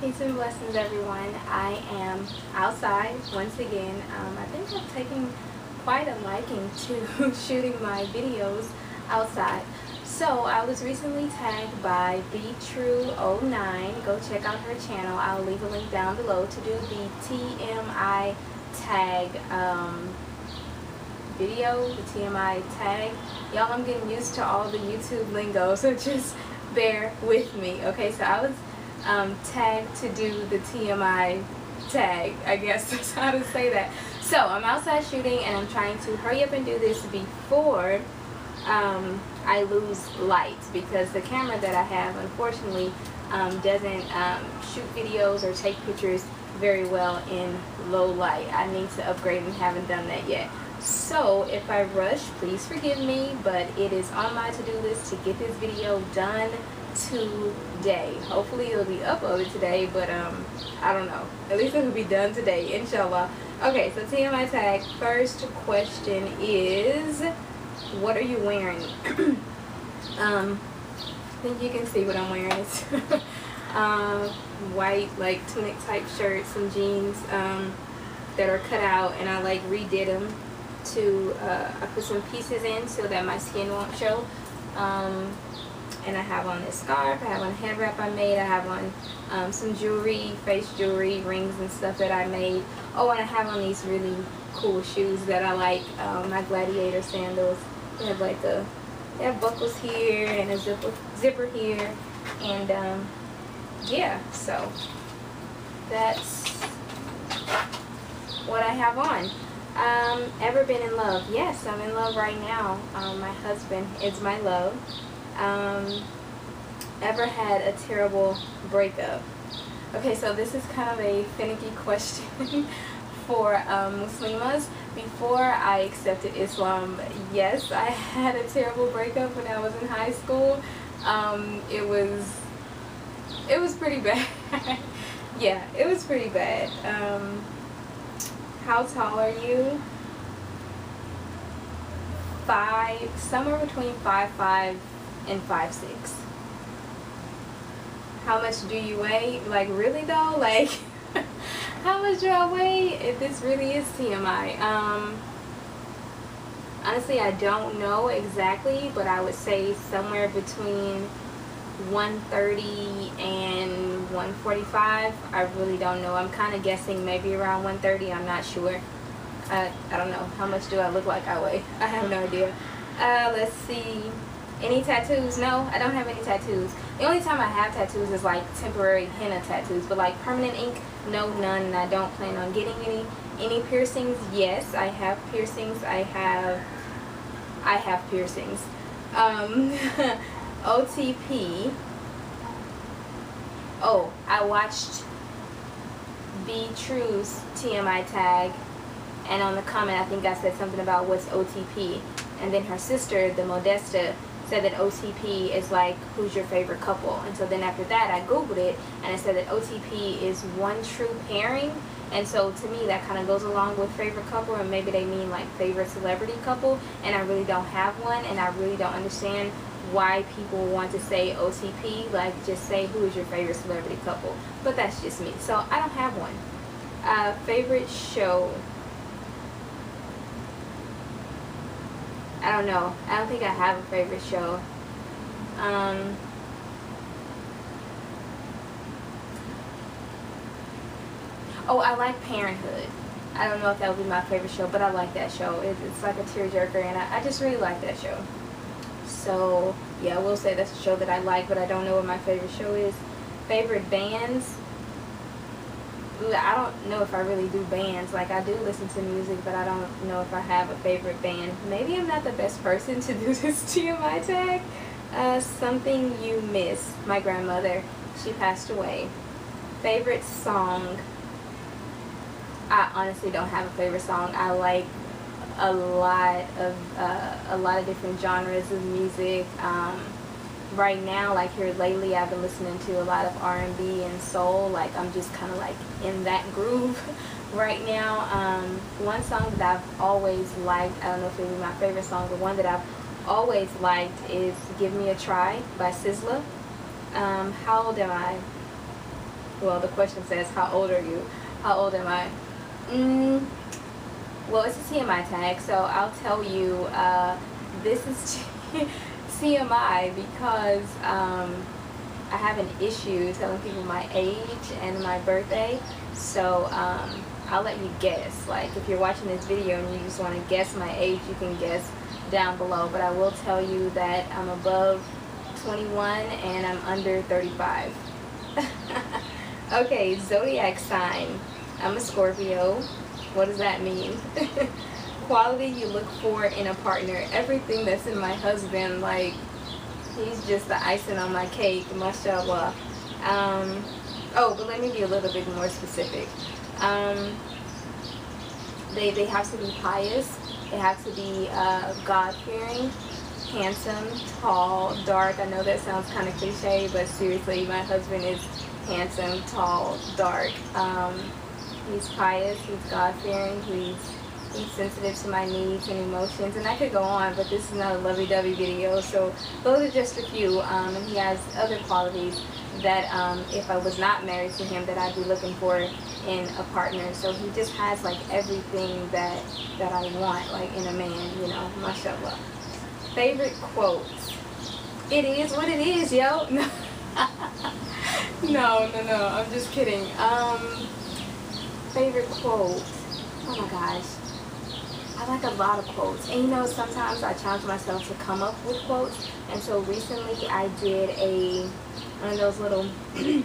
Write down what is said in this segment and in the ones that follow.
Peace and blessings, everyone. I am outside once again. I think I've taken quite a liking to shooting my videos outside. So I was recently tagged by BeTrue09. Go check out her channel. I'll leave a link down below to do the TMI Tag video, the TMI Tag. Y'all, I'm getting used to all the YouTube lingo, so just bear with me. Okay, so I was tagged to do the TMI tag, I guess that's how to say that. So I'm outside shooting and I'm trying to hurry up and do this before I lose light, because the camera that I have unfortunately doesn't shoot videos or take pictures very well in low light. I need to upgrade and haven't done that yet. So if I rush, please forgive me, but it is on my to-do list to get this video done today. Hopefully it'll be uploaded today, but I don't know. At least it'll be done today, inshallah. Okay, so TMI tag. First question is, what are you wearing? I think you can see what I'm wearing. It's white, like tunic type shirt, some jeans that are cut out, and I like redid them to I put some pieces in so that my skin won't show. And I have on this scarf, I have on a head wrap I made, I have on some jewelry, face jewelry, rings and stuff that I made. Oh, and I have on these really cool shoes that I like, my gladiator sandals. They have like they have buckles here and a zipper here, and yeah, so that's what I have on. Ever been in love? Yes, I'm in love right now. My husband is my love. Ever had a terrible breakup? Okay, so this is kind of a finicky question for Muslimas. Before I accepted Islam, yes, I had a terrible breakup when I was in high school. It was pretty bad. Yeah, it was pretty bad. How tall are you? Somewhere between 5'5" and 5'6". How much do you weigh? Like, really though? Like, how much do I weigh? If this really is TMI. Honestly, I don't know exactly, but I would say somewhere between 130 and 145. I really don't know. I'm kind of guessing maybe around 130. I'm not sure. I don't know. How much do I look like I weigh? I have no idea. Let's see. Any tattoos? No, I don't have any tattoos. The only time I have tattoos is like temporary henna tattoos, but like permanent ink, no, none, and I don't plan on getting any. Any piercings? Yes, I have piercings. I have piercings. OTP. Oh, I watched BeTrue's TMI tag, and on the comment I think I said something about what's OTP, and then her sister, the Modesta, said that OTP is like, who's your favorite couple? And so then after that I googled it, and it said that OTP is one true pairing, and so to me that kind of goes along with favorite couple, and maybe they mean like favorite celebrity couple, and I really don't have one, and I really don't understand why people want to say OTP. Like, just say who is your favorite celebrity couple, but that's just me, so I don't have one. Favorite show? I don't know. I don't think I have a favorite show. Oh, I like Parenthood. I don't know if that would be my favorite show, but I like that show. It's like a tearjerker, and I just really like that show. So, yeah, I will say that's a show that I like, but I don't know what my favorite show is. Favorite bands? I don't know if I really do bands. Like, I do listen to music, but I don't know if I have a favorite band. Maybe I'm not the best person to do this TMI tag. Something you miss. My grandmother, she passed away. Favorite song? I honestly don't have a favorite song. I like a lot of different genres of music. Right now, like here lately, I've been listening to a lot of R&B and soul. Like, I'm just kind of like in that groove right now. One song that I've always liked, I don't know if it would be my favorite song, but one that I've always liked is Give Me a Try by SZA. How old am I? well, the question says, how old are you? How old am I? Well, it's a TMI tag, so I'll tell you, this is TMI because I have an issue telling people my age and my birthday. So I'll let you guess. Like, if you're watching this video and you just want to guess my age, you can guess down below. But I will tell you that I'm above 21 and I'm under 35. Okay, zodiac sign. I'm a Scorpio. What does that mean? Quality you look for in a partner. Everything that's in my husband, like, he's just the icing on my cake, mashallah. Oh, but let me be a little bit more specific. They have to be pious. They have to be God-fearing, handsome, tall, dark. I know that sounds kind of cliche, but seriously, my husband is handsome, tall, dark. He's pious, he's God-fearing, he's sensitive to my needs and emotions, and I could go on, but this is not a lovey-dovey video, so those are just a few. And he has other qualities that if I was not married to him, that I'd be looking for in a partner. So he just has like everything that I want, like in a man, you know, mashallah. Favorite quotes. It is what it is, yo. No, I'm just kidding. Favorite quote. Oh my gosh. I like a lot of quotes. And you know, sometimes I challenge myself to come up with quotes. And so recently I did one of those little, I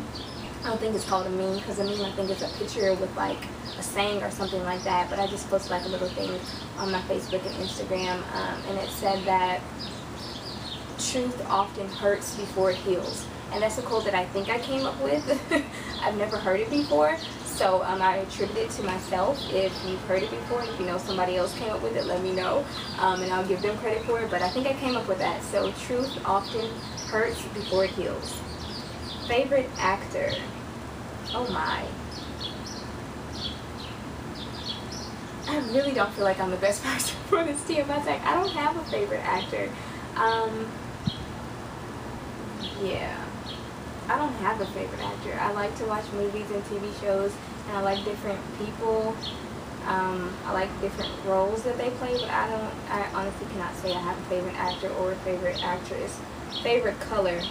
don't think it's called a meme, because a meme I think it's a picture with like a saying or something like that. But I just posted like a little thing on my Facebook and Instagram. And it said that truth often hurts before it heals. And that's a quote that I think I came up with. I've never heard it before. So I attribute it to myself. If you've heard it before, if you know somebody else came up with it, let me know. And I'll give them credit for it. But I think I came up with that. So truth often hurts before it heals. Favorite actor. Oh my. I really don't feel like I'm the best person for this TMI tag. I don't have a favorite actor. Yeah. I don't have a favorite actor. I like to watch movies and TV shows, and I like different people. I like different roles that they play, but I honestly cannot say I have a favorite actor or a favorite actress. Favorite color.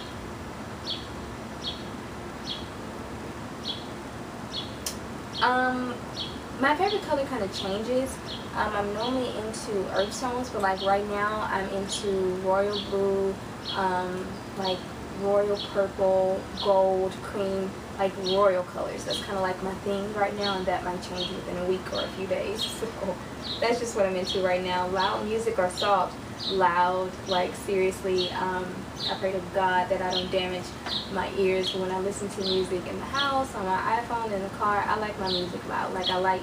My favorite color kind of changes. I'm normally into earth tones, but like right now I'm into royal blue, like royal purple, gold, cream, like royal colors. That's kind of like my thing right now, and that might change within a week or a few days. So that's just what I'm into right now. Loud music or soft? Loud, like seriously. I pray to God that I don't damage my ears when I listen to music in the house, on my iPhone, in the car. I like my music loud. Like I like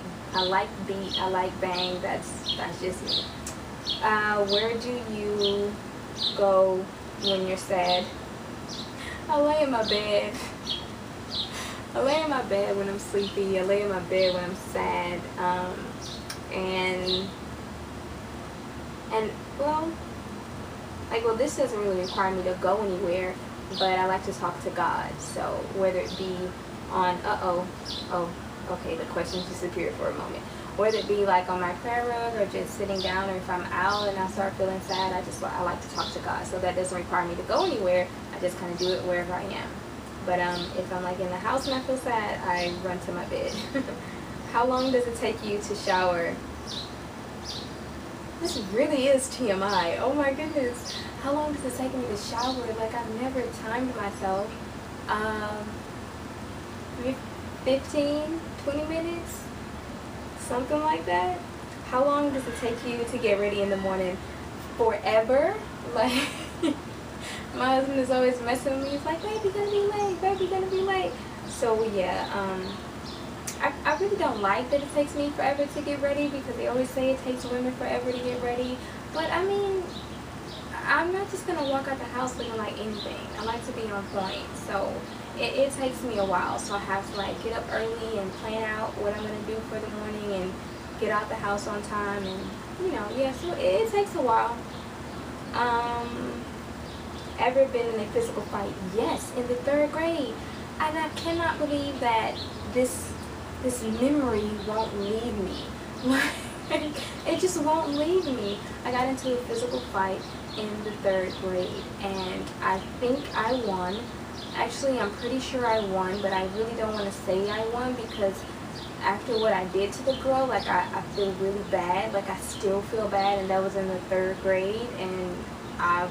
beat, I like bang. That's just me. Where do you go when you're sad? I lay in my bed. I lay in my bed when I'm sleepy. I lay in my bed when I'm sad. And well, this doesn't really require me to go anywhere, but I like to talk to God. So whether it be on, okay, the question disappeared for a moment. Whether it be like on my prayer rug or just sitting down, or if I'm out and I start feeling sad, I like to talk to God. So that doesn't require me to go anywhere. I just kind of do it wherever I am. But if I'm like in the house and I feel sad, I run to my bed. How long does it take you to shower? This really is TMI. Oh my goodness. How long does it take me to shower? Like, I've never timed myself. 15, 20 minutes? Something like that. How long does it take you to get ready in the morning? Forever? Like, my husband is always messing with me. He's like, baby, gonna be late. Baby, gonna be late. So, yeah, I really don't like that it takes me forever to get ready, because they always say it takes women forever to get ready. But, I mean, I'm not just going to walk out the house looking like anything. I like to be on point. So, it takes me a while. So, I have to, like, get up early and plan out what I'm going to do for the morning and get out the house on time. And, you know, yeah, so it takes a while. Ever been in a physical fight? Yes, in the 3rd grade. And I cannot believe that this memory won't leave me. Like, it just won't leave me. I got into a physical fight in the 3rd grade, and I think I won. Actually, I'm pretty sure I won, but I really don't want to say I won because after what I did to the girl, like, I feel really bad. Like, I still feel bad, and that was in the 3rd grade, and I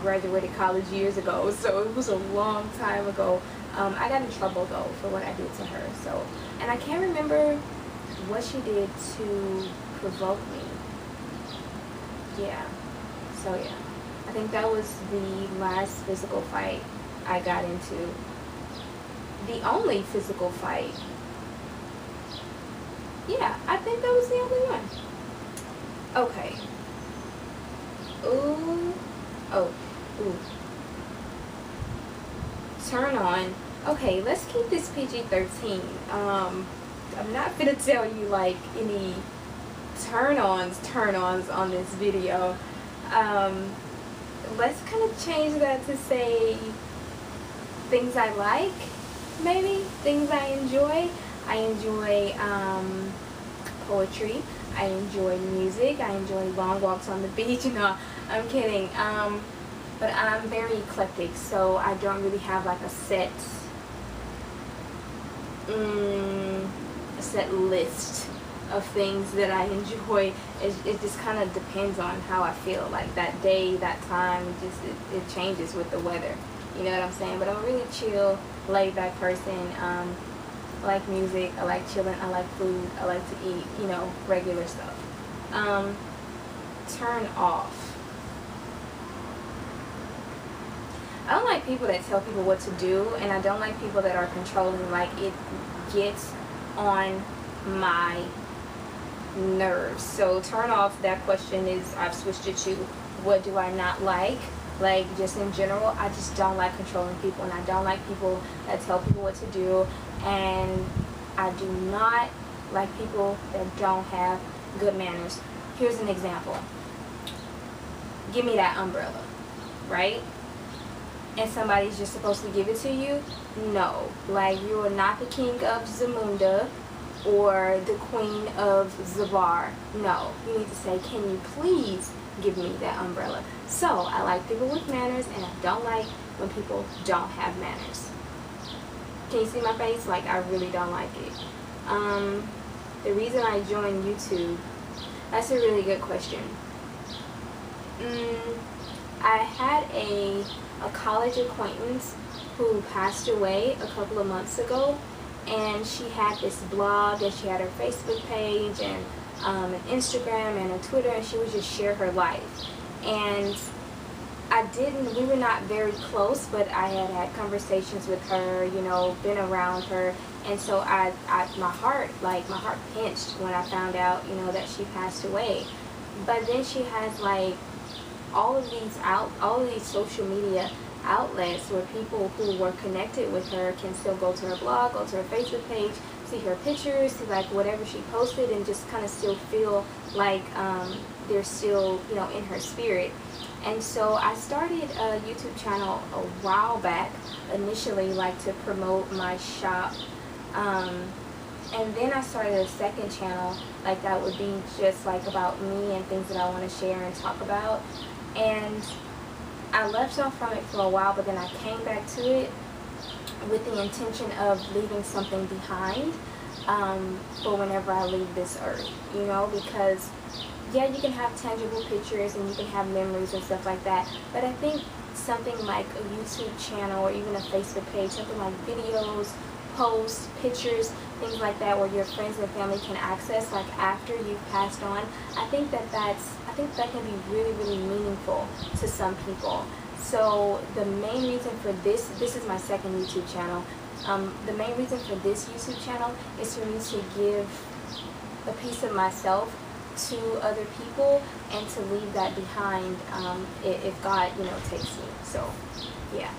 graduated college years ago, so it was a long time ago. I got in trouble, though, for what I did to her. So, and I can't remember what she did to provoke me. Yeah. So, yeah. I think that was the last physical fight I got into. The only physical fight. Yeah, I think that was the only one. Okay. Ooh. Oh. Ooh. Turn on. Okay, let's keep this PG-13. I'm not gonna tell you like any turn-ons on this video. Let's kind of change that to say things I like, maybe things I enjoy. I enjoy poetry. I enjoy music. I enjoy long walks on the beach. No, I'm kidding. But I'm very eclectic, so I don't really have like a set list of things that I enjoy. It just kind of depends on how I feel, like that day, that time. It changes with the weather. You know what I'm saying? But I'm a really chill, laid back person. I like music. I like chilling. I like food. I like to eat, you know, regular stuff. Turn off. I don't like people that tell people what to do, and I don't like people that are controlling. Like, it gets on my nerves. So turn off, that question is, I've switched it to what do I not like. Like, just in general, I just don't like controlling people, and I don't like people that tell people what to do, and I do not like people that don't have good manners. Here's an example. Give me that umbrella, right? And somebody's just supposed to give it to you? No. Like, you are not the king of Zamunda or the queen of Zabar. No. You need to say, can you please give me that umbrella? So, I like people with manners, and I don't like when people don't have manners. Can you see my face? Like, I really don't like it. The reason I joined YouTube, that's a really good question. I had a college acquaintance who passed away a couple of months ago, and she had this blog, and she had her Facebook page, and an Instagram, and a Twitter, and she would just share her life. And we were not very close, but I had conversations with her, you know, been around her, and so my heart pinched when I found out, you know, that she passed away. But then she has like all of these social media outlets where people who were connected with her can still go to her blog, go to her Facebook page, see her pictures, see like whatever she posted, and just kind of still feel like they're still, you know, in her spirit. And so I started a YouTube channel a while back, initially like to promote my shop. And then I started a second channel, like that would be just like about me and things that I want to share and talk about. And I left off from it for a while, but then I came back to it with the intention of leaving something behind for whenever I leave this earth, you know, because yeah, you can have tangible pictures and you can have memories and stuff like that, but I think something like a YouTube channel or even a Facebook page, something like videos, posts, pictures, things like that, where your friends and family can access like after you've passed on, I think that can be really, really meaningful to some people. So the main reason for this is my second YouTube channel. The main reason for this YouTube channel is for me to give a piece of myself to other people and to leave that behind if God, you know, takes me. So yeah.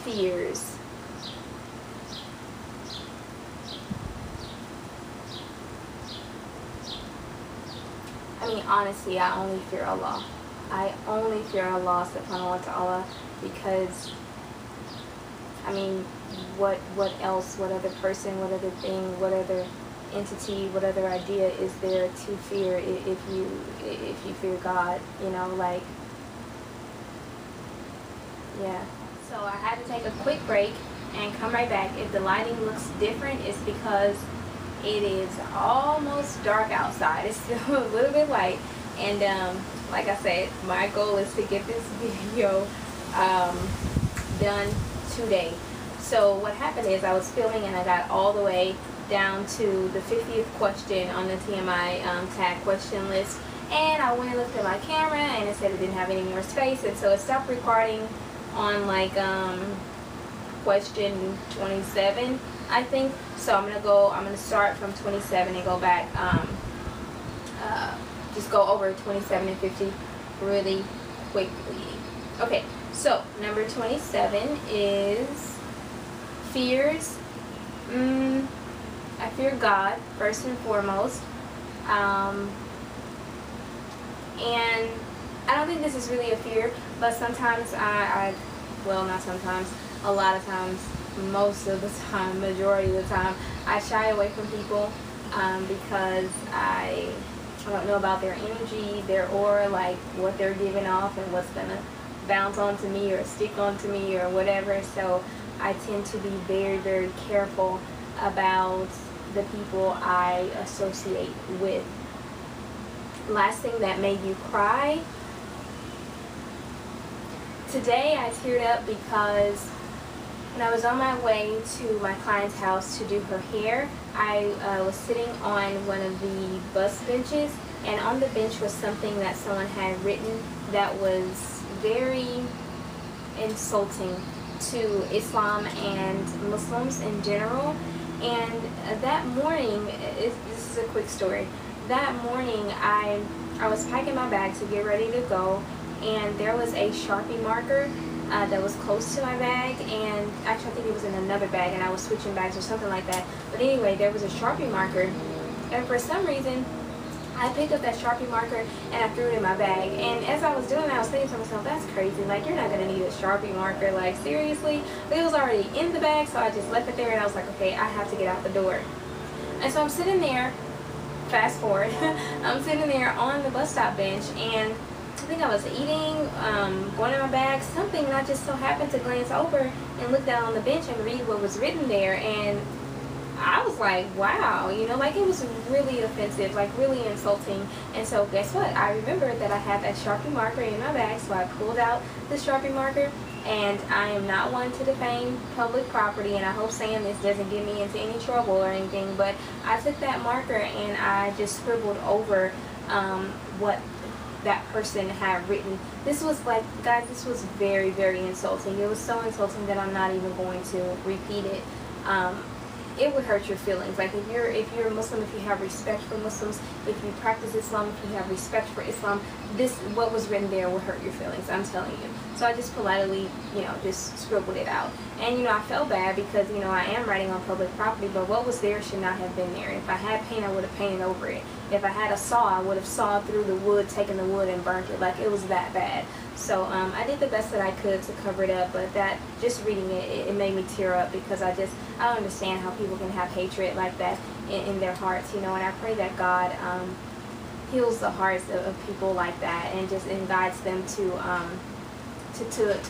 Fears. I mean, honestly, I only fear Allah. I only fear Allah subhanahu wa ta'ala, because I mean, what else, what other person, what other thing, what other entity, what other idea is there to fear if you fear God, you know, like, yeah. So I had to take a quick break and come right back. If the lighting looks different, it's because it is almost dark outside. It's still a little bit light, and like I said, my goal is to get this video done today. So what happened is I was filming and I got all the way down to the 50th question on the TMI Tag question list, and I went and looked at my camera and it said it didn't have any more space, and so it stopped recording on like question 27, I think. So I'm gonna start from 27 and go back, just go over 27 and 50 really quickly. Okay, so number 27 is fears. I fear God first and foremost, and I don't think this is really a fear, but sometimes well, not sometimes, a lot of times, most of the time, majority of the time, I shy away from people because I don't know about their energy, their aura, like what they're giving off and what's gonna bounce onto me or stick onto me or whatever. So I tend to be very, very careful about the people I associate with. Last thing that made you cry. Today I teared up because when I was on my way to my client's house to do her hair, I was sitting on one of the bus benches, and on the bench was something that someone had written that was very insulting to Islam and Muslims in general. And that morning, this is a quick story, that morning I was packing my bag to get ready to go, and there was a Sharpie marker that was close to my bag, and actually I think it was in another bag and I was switching bags or something like that. But anyway, there was a Sharpie marker, and for some reason I picked up that Sharpie marker and I threw it in my bag. And as I was doing that, I was thinking to myself, that's crazy, like you're not going to need a Sharpie marker, like seriously. But it was already in the bag, so I just left it there, and I was like, okay, I have to get out the door. And so I'm sitting there, fast forward, I'm sitting there on the bus stop bench, and I think I was eating, going in my bag, something, and I just so happened to glance over and look down on the bench and read what was written there, and I was like, wow, you know, like it was really offensive, like really insulting. And so guess what? I remembered that I had that Sharpie marker in my bag, so I pulled out the Sharpie marker, and I am not one to defame public property, and I hope saying this doesn't get me into any trouble or anything, but I took that marker and I just scribbled over what that person had written. This was like, guys, this was very, very insulting. It was so insulting that I'm not even going to repeat it. It would hurt your feelings. Like if you're a Muslim, if you have respect for Muslims, if you practice Islam, if you have respect for Islam, what was written there will hurt your feelings, I'm telling you. So I just politely, you know, just scribbled it out. And, you know, I felt bad because, you know, I am writing on public property, but what was there should not have been there. If I had paint, I would have painted over it. If I had a saw, I would have sawed through the wood, taken the wood and burnt it. Like, it was that bad. So I did the best that I could to cover it up, but that, just reading it made me tear up, because I don't understand how people can have hatred like that in their hearts, you know. And I pray that God heals the hearts of people like that, and guides them to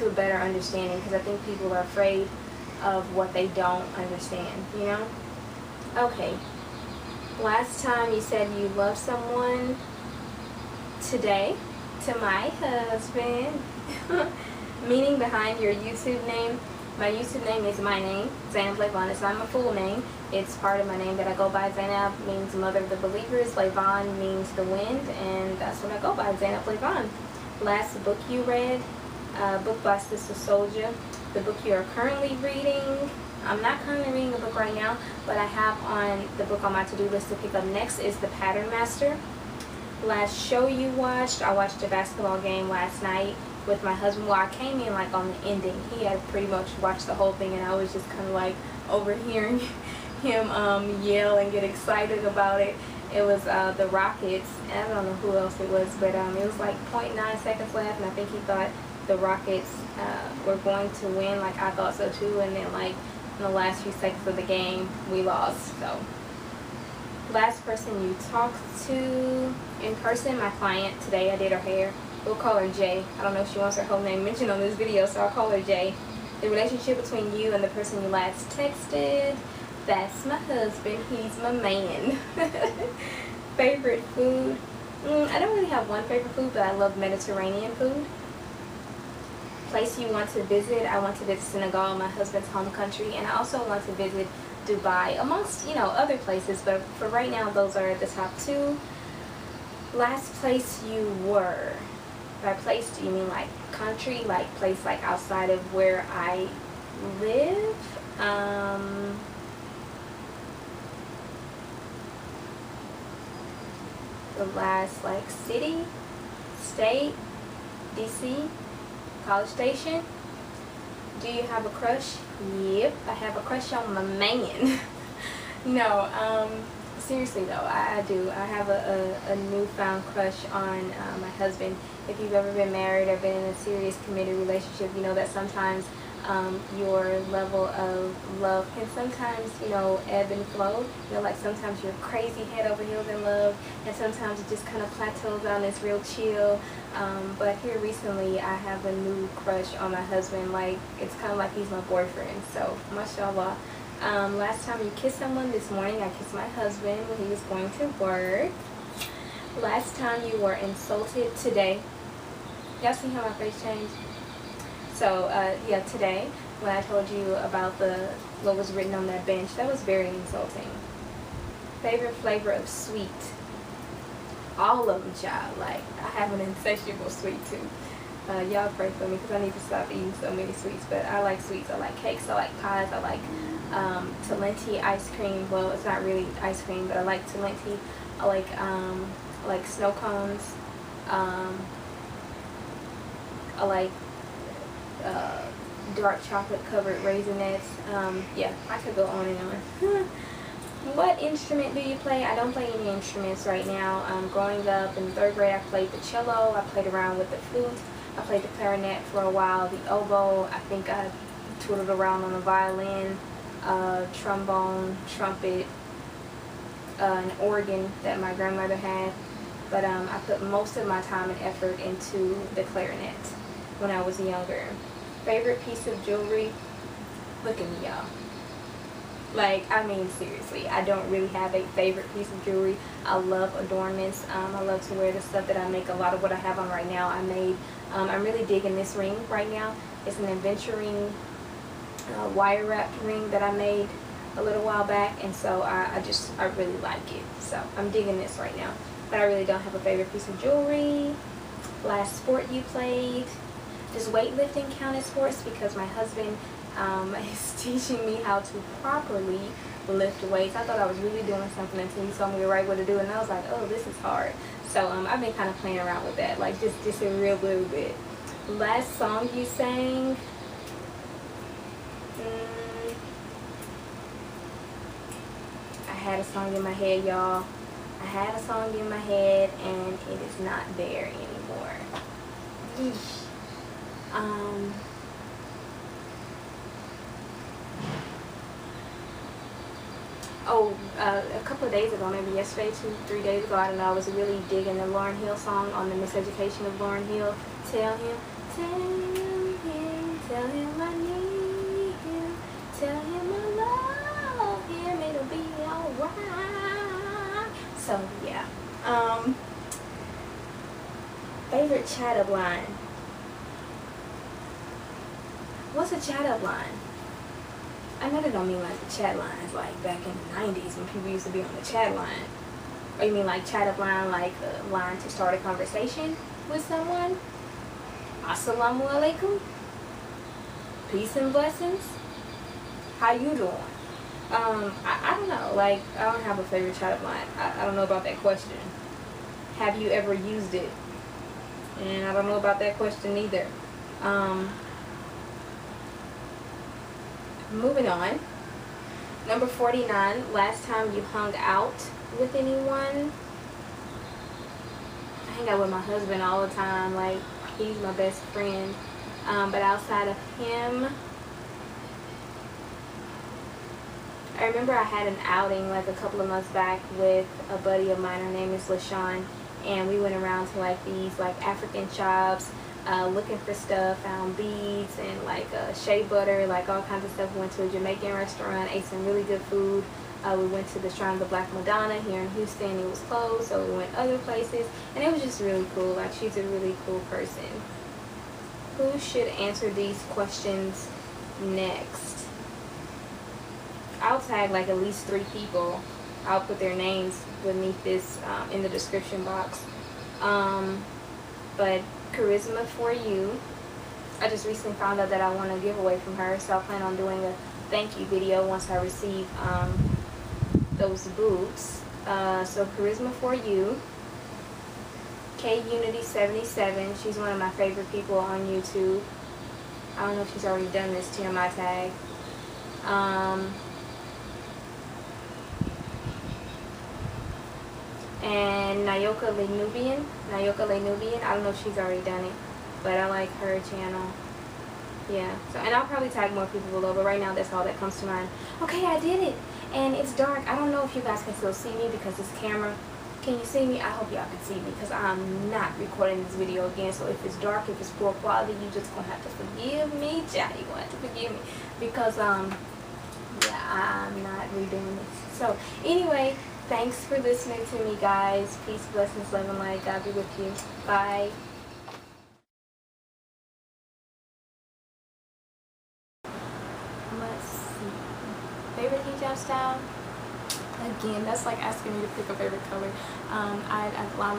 a better understanding, because I think people are afraid of what they don't understand, you know. Okay, last time you said you love someone. Today, to my husband. Meaning behind your YouTube name. My YouTube name is my name, Zainab Levon. It's not my full name. It's part of my name that I go by. Zainab means mother of the believers. Levon means the wind, and that's what I go by, Zainab Levon. Last book you read, book by Sister Soldier. The book you are currently reading. I'm not currently reading a book right now, but I have on the book on my to-do list to pick up next is The Pattern Master. Last show you watched, I watched a basketball game last night with my husband. Well, I came in like on the ending. He had pretty much watched the whole thing, and I was just kind of like overhearing him yell and get excited about it. It was the Rockets, and I don't know who else it was, but it was like .9 seconds left, and I think he thought the Rockets were going to win. Like, I thought so too, and then like in the last few seconds of the game, we lost. So, last person you talked to in person, my client today. I did her hair. We'll call her Jay. I don't know if she wants her whole name mentioned on this video, so I'll call her Jay. The relationship between you and the person you last texted. That's my husband. He's my man. Favorite food? I don't really have one favorite food, but I love Mediterranean food. Place you want to visit? I want to visit Senegal, my husband's home country, and I also want to visit Dubai, amongst, other places, but for right now, those are the top two. Last place you were? By place, do you mean like country, like place like outside of where I live? The last like city, state, DC, College Station. Do you have a crush? Yep, I have a crush on my man. No, seriously though, I do. I have a newfound crush on my husband. If you've ever been married or been in a serious committed relationship, you know that sometimes your level of love can sometimes, ebb and flow. Like sometimes you're crazy head over heels in love, and sometimes it just kind of plateaus out and it's real chill. But here recently, I have a new crush on my husband. Like, it's kind of like he's my boyfriend. So, mashallah. Last time you kissed someone? This morning I kissed my husband when he was going to work. Last time you were insulted? Today. Y'all see how my face changed? So, yeah, today, when I told you about what was written on that bench, that was very insulting. Favorite flavor of sweet? All of them, child. Like, I have an insatiable sweet tooth. Y'all pray for me because I need to stop eating so many sweets. But I like sweets. I like cakes. I like pies. I like Talenti ice cream. Well, it's not really ice cream, but I like Talenti. I like snow cones. I like dark chocolate covered Raisinets. Yeah, I could go on and on. What instrument do you play? I don't play any instruments right now. Growing up in 3rd grade, I played the cello. I played around with the flute. I played the clarinet for a while. The oboe. I think I tootled around on the violin, trombone, trumpet, an organ that my grandmother had. But I put most of my time and effort into the clarinet when I was younger. Favorite piece of jewelry? Look at me, y'all. Like, I mean, seriously, I don't really have a favorite piece of jewelry. I love adornments. I love to wear the stuff that I make. A lot of what I have on right now, I made. I'm really digging this ring right now. It's an adventure ring, wire wrapped ring that I made a little while back, and so I really like it. So I'm digging this right now. But I really don't have a favorite piece of jewelry. Last sport you played? Does weightlifting count as sports? Because my husband is teaching me how to properly lift weights. I thought I was really doing something until he told me the right way to do it, and I was like, oh, this is hard. So I've been kind of playing around with that, like just a real little bit. Last song you sang? I had a song in my head, y'all. I had a song in my head, and it is not there anymore. Yeesh. A couple of days ago, maybe yesterday, 2-3 days ago, I don't know, I was really digging the Lauryn Hill song on the Miseducation of Lauryn Hill. Tell him I need him, tell him I love him, it'll be alright. So, yeah. Favorite chat-up line? What's a chat-up line? I know they don't mean like the chat lines like back in the 90s when people used to be on the chat line. Or you mean like chat-up line, like a line to start a conversation with someone? Assalamu alaikum? Peace and blessings? How you doing? I don't know. Like, I don't have a favorite chat-up line. I don't know about that question. Have you ever used it? And I don't know about that question either. Moving on. Number 49, last time you hung out with anyone. I hang out with my husband all the time. Like, he's my best friend. But outside of him, I remember I had an outing like a couple of months back with a buddy of mine. Her name is LaShawn, and we went around to like these like African shops, looking for stuff, found beads and like shea butter, like all kinds of stuff. We went to a Jamaican restaurant, ate some really good food. We went to the Shrine of the Black Madonna here in Houston. It was closed, so we went other places, and it was just really cool. Like, she's a really cool person. Who should answer these questions next? I'll tag like at least 3 people. I'll put their names beneath this in the description box. But Charisma For You, I just recently found out that I want a giveaway from her, so I plan on doing a thank you video once I receive those boots. So Charisma For You. K Unity 77, she's one of my favorite people on YouTube. I don't know if she's already done this TMI tag. And Nayoka Lenubian, I don't know if she's already done it, but I like her channel. Yeah, so, and I'll probably tag more people below, but right now that's all that comes to mind. Okay, I did it, and it's dark. I don't know if you guys can still see me because this camera. Can you see me? I hope y'all can see me because I'm not recording this video again. So if it's dark, if it's poor quality, you just gonna have to forgive me. Yeah, you gonna have to forgive me because yeah, I'm not redoing this. So anyway, thanks for listening to me, guys. Peace, blessings, love, and light. God be with you. Bye. Let's see. Favorite hijab style? Again, that's like asking me to pick a favorite color. I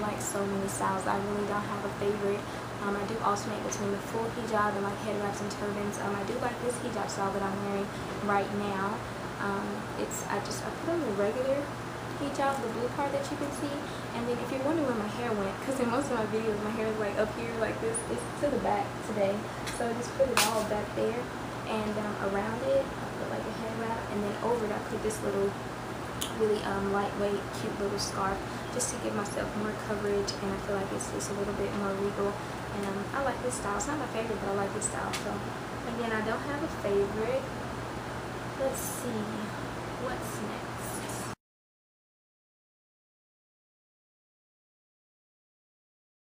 like so many styles. I really don't have a favorite. I do alternate between the full hijab and like head wraps and turbans. I do like this hijab style that I'm wearing right now. I put on the regular hijab, the blue part that you can see, and then if you're wondering where my hair went, because in most of my videos my hair is like up here like this, it's to the back today, so I just put it all back there, and around it I put like a head wrap, and then over it I put this little really lightweight cute little scarf just to give myself more coverage, and I feel like it's just a little bit more regal, and I like this style. It's not my favorite, but I like this style. So again, I don't have a favorite. Let's see what's next.